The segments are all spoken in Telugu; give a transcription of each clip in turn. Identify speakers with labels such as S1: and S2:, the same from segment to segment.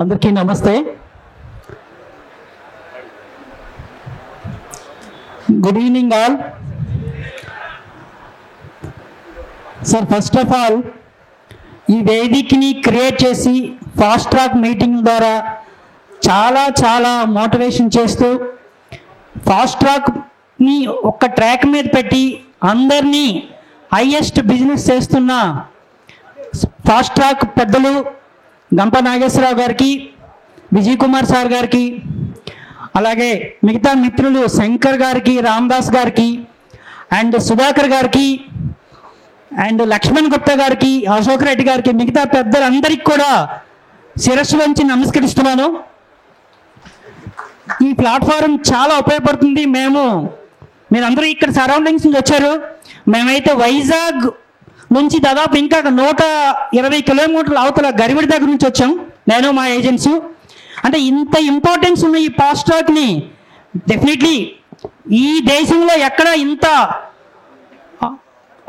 S1: అందరికీ నమస్తే. Good evening all. Sir, first of all ఈ వేదికని క్రియేట్ చేసి ఫాస్ట్ ట్రాక్ మీటింగ్ ద్వారా చాలా చాలా మోటివేషన్ చేస్తూ ఫాస్ట్ ట్రాక్ని ఒక ట్రాక్ మీద పెట్టి అందరినీ హైయెస్ట్ బిజినెస్ చేస్తున్న ఫాస్ట్ ట్రాక్ పెద్దలు గంప నాగేశ్వరరావు గారికి, విజయ్ కుమార్ సార్ గారికి, అలాగే మిగతా మిత్రులు శంకర్ గారికి, రామదాస్ గారికి, అండ్ సుధాకర్ గారికి, అండ్ లక్ష్మణ్ గుప్తా గారికి, అశోక్ రెడ్డి గారికి, మిగతా పెద్దలందరికీ కూడా శిరస్సు వంచి నమస్కరిస్తున్నాను. ఈ ప్లాట్ఫారం చాలా ఉపయోగపడుతుంది. మీరందరూ ఇక్కడ సరౌండింగ్స్ నుంచి వచ్చారు. మేమైతే వైజాగ్ నుంచి దాదాపు ఇంకా 120 కిలోమీటర్ల అవతల గరివిడి దగ్గర నుంచి వచ్చాం, నేను మా ఏజెన్సీ. అంటే ఇంత ఇంపార్టెన్స్ ఉన్న ఈ ఫాస్ట్ ట్రాక్ని డెఫినెట్లీ ఈ దేశంలో ఎక్కడ ఇంత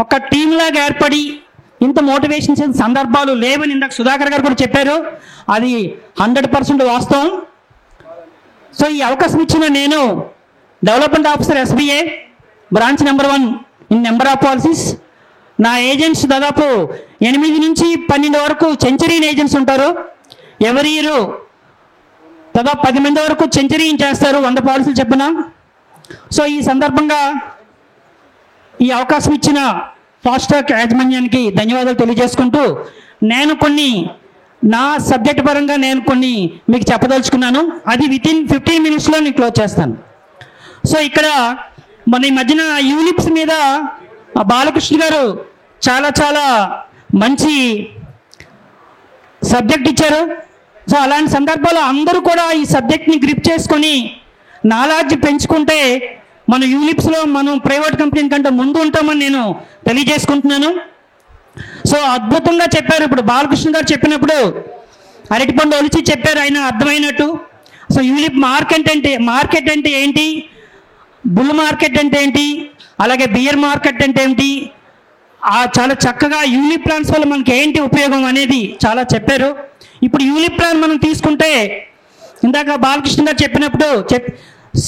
S1: ఒక టీమ్ లాగా ఏర్పడి ఇంత మోటివేషన్ చేసిన సందర్భాలు లేవని ఇందాక సుధాకర్ గారు కూడా చెప్పారు. అది 100% వాస్తవం. సో ఈ అవకాశం ఇచ్చిన నేను development officer SBA branch number 1 in number of policies. నా ఏజెంట్స్ దాదాపు 8 నుంచి 12 వరకు సెంచరీన్ ఏజెంట్స్ ఉంటారు. ఎవరి ఇయర్ దాదాపు 10 మంది వరకు సెంచరీన్ చేస్తారు, 100 పాలసీలు చెప్పిన. సో ఈ సందర్భంగా ఈ అవకాశం ఇచ్చిన ఫాస్ట్ ట్రాక్ యాజమాన్యానికి ధన్యవాదాలు తెలియజేసుకుంటూ నేను నా సబ్జెక్ట్ పరంగా నేను కొన్ని మీకు చెప్పదలుచుకున్నాను. అది వితిన్ 15 మినిట్స్లో నేను క్లోజ్ చేస్తాను. సో ఇక్కడ మన ఈ మధ్యన యూనిప్స్ మీద బాలకృష్ణ గారు చాలా చాలా మంచి సబ్జెక్ట్ ఇచ్చారు. సో అలాంటి సందర్భాల్లో అందరూ కూడా ఈ సబ్జెక్ట్ని గ్రిప్ చేసుకొని నాలెడ్జ్ పెంచుకుంటే మన యూనిప్స్లో మనం ప్రైవేట్ కంపెనీ కంటే ముందు ఉంటామని నేను తెలియజేసుకుంటున్నాను. సో అద్భుతంగా చెప్పారు. ఇప్పుడు బాలకృష్ణ గారు చెప్పినప్పుడు అరటిపండు ఒలిచి చెప్పారు, ఆయన అర్థమైనట్టు. సో యూనిప్ మార్కెట్ అంటే ఏంటి, బుల్ మార్కెట్ అంటే ఏంటి, అలాగే బియర్ మార్కెట్ అంటే ఏంటి, చాలా చక్కగా యూనిప్ ప్లాన్స్ వల్ల మనకి ఏంటి ఉపయోగం అనేది చాలా చెప్పారు. ఇప్పుడు యూనిప్ ప్లాన్ మనం తీసుకుంటే ఇందాక బాలకృష్ణ గారు చెప్పినప్పుడు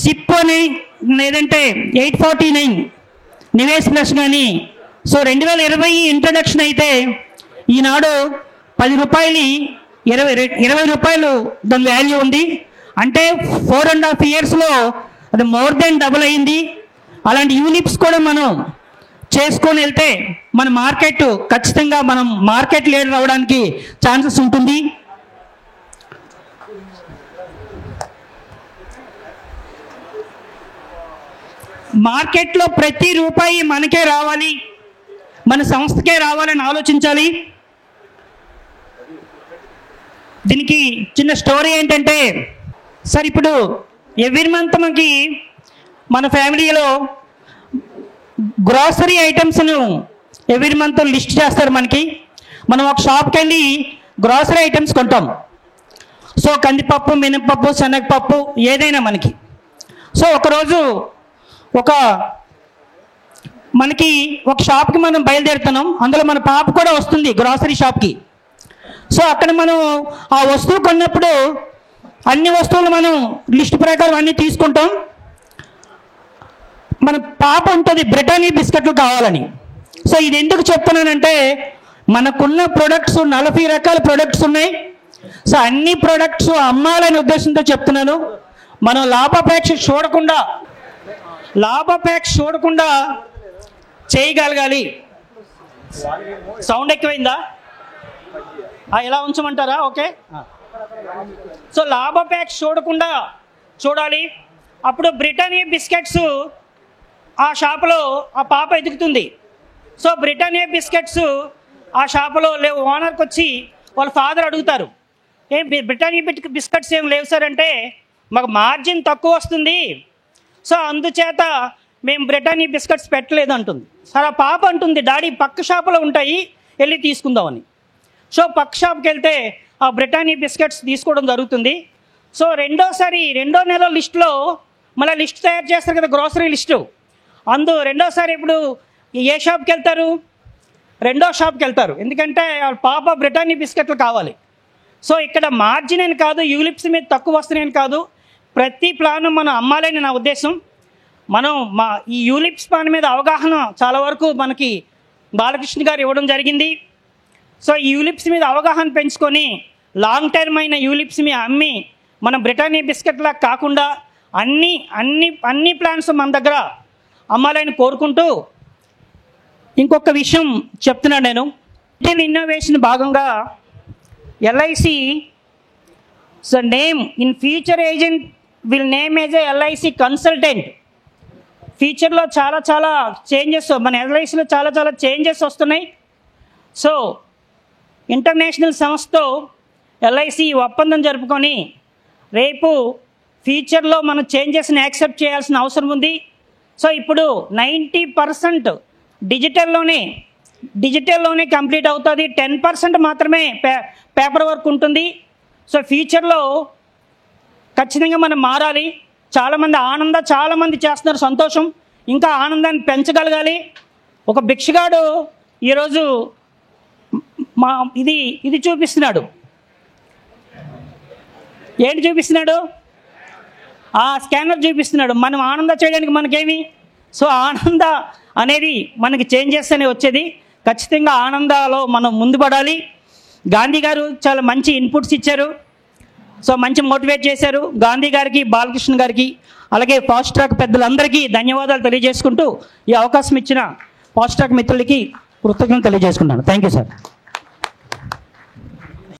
S1: సిప్ అని లేదంటే 849 నివేశ్ ప్లస్ కానీ. సో 2020 ఇంట్రడక్షన్ అయితే ఈనాడు 10 రూపాయలు 20 రూపాయలు దాని వాల్యూ ఉంది. అంటే 4.5 ఇయర్స్లో అది మోర్ దెన్ డబుల్ అయింది. అలాంటి యూనిప్స్ కూడా మనం చేసుకొని వెళ్తే మన మార్కెట్ ఖచ్చితంగా మనం మార్కెట్ లీడర్ అవ్వడానికి ఛాన్సెస్ ఉంటుంది. మార్కెట్లో ప్రతి రూపాయి మనకే రావాలి, మన సంస్థకే రావాలని ఆలోచించాలి. దీనికి చిన్న స్టోరీ ఏంటంటే, సార్ ఇప్పుడు ఎవ్రీ మంత్ మనకి మన ఫ్యామిలీలో గ్రాసరీ ఐటమ్స్ను ఎవ్రీ మంత్ లిస్ట్ చేస్తారు మనకి. మనం ఒక షాప్కి వెళ్ళి గ్రాసరీ ఐటమ్స్ కొంటాం. సో కందిపప్పు, మినపప్పు, శనగపప్పు ఏదైనా మనకి. సో ఒకరోజు మనకి ఒక షాప్కి మనం బయలుదేరుతున్నాం. అందులో మన పాప కూడా వస్తుంది గ్రాసరీ షాప్కి. సో అక్కడ మనం ఆ వస్తువు కొన్నప్పుడు అన్ని వస్తువులు మనం లిస్ట్ ప్రకారం అన్నీ తీసుకుంటాం. మన పాప ఉంటుంది బ్రిటానియా బిస్కెట్లు కావాలని. సో ఇది ఎందుకు చెప్తున్నానంటే, మనకున్న ప్రొడక్ట్స్ 40 రకాల ప్రొడక్ట్స్ ఉన్నాయి. సో అన్ని ప్రొడక్ట్స్ అమ్మాలనే ఉద్దేశంతో చెప్తున్నాను. మనం లాభాపేక్ష చూడకుండా చేయగలగాలి. సౌండ్ ఎక్కువైందా? ఎలా ఉంచమంటారా? ఓకే. సో లాభాపేక్ష చూడాలి. అప్పుడు బ్రిటానియా బిస్కెట్స్ ఆ షాపులో ఆ పాప ఎదుగుతుంది. సో బ్రిటానియా బిస్కెట్స్ ఆ షాపులో లేవు. ఓనర్కి వచ్చి వాళ్ళ ఫాదర్ అడుగుతారు, ఏం బ్రిటానియా బిస్కెట్స్ ఏం లేవు సార్ అంటే, మాకు మార్జిన్ తక్కువ వస్తుంది, సో అందుచేత మేము బ్రిటానియా బిస్కెట్స్ పెట్టలేదు అంటుంది. సార్ ఆ పాప అంటుంది, డాడీ పక్క షాపులో ఉంటాయి, వెళ్ళి తీసుకుందామని. సో పక్క షాప్కి వెళ్తే ఆ బ్రిటానియా బిస్కెట్స్ తీసుకోవడం జరుగుతుంది. సో రెండో నెల లిస్టులో మళ్ళీ లిస్ట్ తయారు చేస్తారు కదా, గ్రోసరీ లిస్టు. రెండోసారి ఇప్పుడు ఏ షాప్కి వెళ్తారు? రెండో షాప్కి వెళ్తారు. ఎందుకంటే పాప బ్రిటానియా బిస్కెట్లు కావాలి. సో ఇక్కడ మార్జిన్ అని కాదు, యూలిప్స్ మీద తక్కువ వస్తున్నాయని కాదు, ప్రతి ప్లాన్ మనం అమ్మాలని నా ఉద్దేశం. మనం ఈ యూలిప్స్ ప్లాన్ మీద అవగాహన చాలా వరకు మనకి బాలకృష్ణ గారు ఇవ్వడం జరిగింది. సో ఈ యూలిప్స్ మీద అవగాహన పెంచుకొని లాంగ్ టర్మ్ అయిన యూలిప్స్ మీద అమ్మి మనం బ్రిటానియా బిస్కెట్లా కాకుండా అన్ని ప్లాన్స్ మన దగ్గర అమ్మాలని కోరుకుంటూ ఇంకొక విషయం చెప్తున్నాను నేను. డిజిటల్ ఇన్నోవేషన్ భాగంగా LIC name in future agent will name as a LIC consultant. ఫ్యూచర్లో చాలా చేంజెస్, మన ఎల్ఐసిలో చాలా చేంజెస్ వస్తున్నాయి. సో ఇంటర్నేషనల్ సంస్థతో ఎల్ఐసి ఒప్పందం జరుపుకొని రేపు ఫ్యూచర్లో మనం చేంజెస్ని యాక్సెప్ట్ చేయాల్సిన అవసరం ఉంది. సో ఇప్పుడు 90% డిజిటల్లోనే కంప్లీట్ అవుతుంది, 10% మాత్రమే పేపర్ వర్క్ ఉంటుంది. సో ఫ్యూచర్లో ఖచ్చితంగా మనం మారాలి. చాలామంది చేస్తున్నారు, సంతోషం. ఇంకా ఆనందాన్ని పెంచగలగాలి. ఒక భిక్షగాడు ఈరోజు ఇది చూపిస్తున్నాడు. ఏంటి చూపిస్తున్నాడు? ఆ స్కానర్ చూపిస్తున్నాడు. మనం ఆనంద చేయడానికి మనకేమి. సో ఆనంద అనేది మనకి చేంజెస్ అనే వచ్చేది. ఖచ్చితంగా ఆనందాలో మనం ముందు పడాలి. గాంధీ గారు చాలా మంచి ఇన్పుట్స్ ఇచ్చారు. సో మంచి మోటివేట్ చేశారు. గాంధీ గారికి, బాలకృష్ణ గారికి, అలాగే ఫాస్ట్ ట్రాక్ పెద్దలందరికీ ధన్యవాదాలు తెలియజేసుకుంటూ ఈ అవకాశం ఇచ్చిన ఫాస్ట్ ట్రాక్ మిత్రులకి కృతజ్ఞతలు తెలియజేసుకుంటాను. Thank you sir.